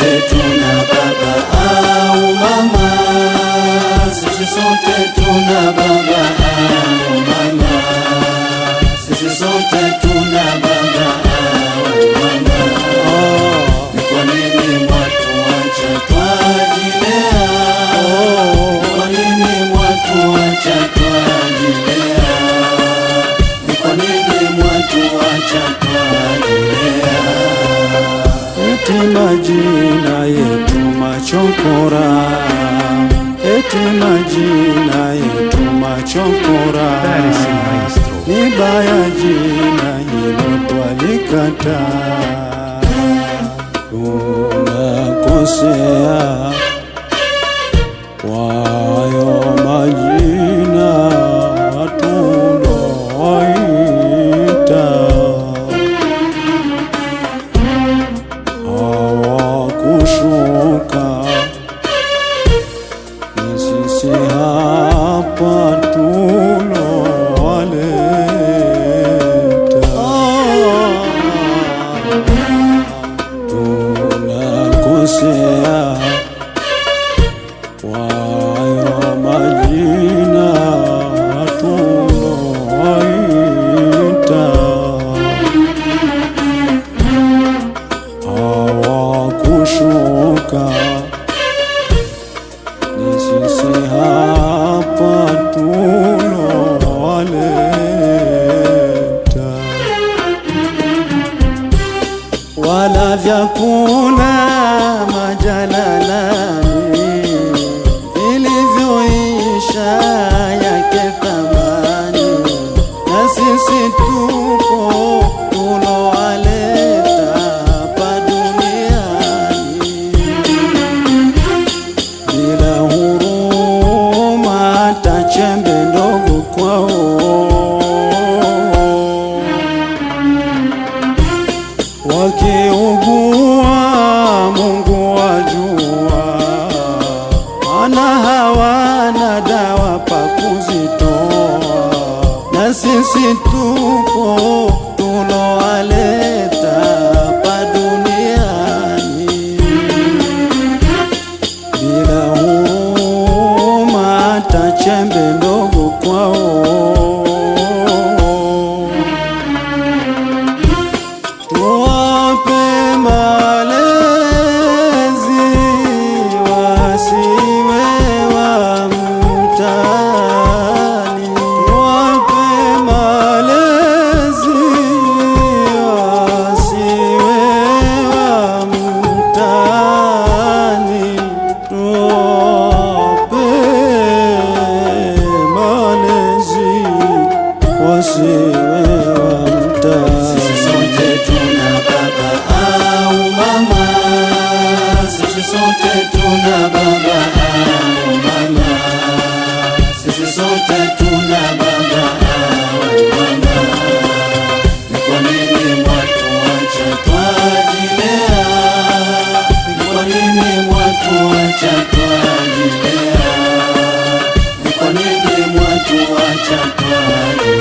sote tuna baba au mama, sisi sote tuna baba au mama, sisi sote tuna baba au mama. Ni kwa nini mwatuacha twajilea? Ni kwa nini mwatuacha twajilea? Ni kwa nini mwatuacha twajilea? Eti majina yetu machokora, eti majina yetu machokora, ni baya jina hilo twalikataa. Tunakosea kwayo majina tuloita, hawakushuka ni sisi hapa tulowaleta. Tunakosea kwayo majina tuloita, hawakushuka ni sisi hapa tulowaleta. Wala vyakula majalalani vilivyoisha yake thamani, na sisi tupo tulowaleta hapa duniani. Bila huruma hata chembe ndogo kwao, wakiugua Mungu wajua, maana hawana dawa pa kuzitoa, na sisi tupo tulowaleta hapa duniani. Bila huruma hata chembe ndogo kwao, tuwape malezi wasiwe wa mtaani, tuwape malezi wasiwe wa mtaani, tuwape malezi wasiwe wa mtaani. Sisi sote tuna baba au mama, sisi sote tuna baba au mama, sisi sote tuna baba au mama. Ni kwa nini mwatuacha twajilea? Ni kwa nini mwatuacha twajilea? Ni kwa nini mwatuacha twajilea?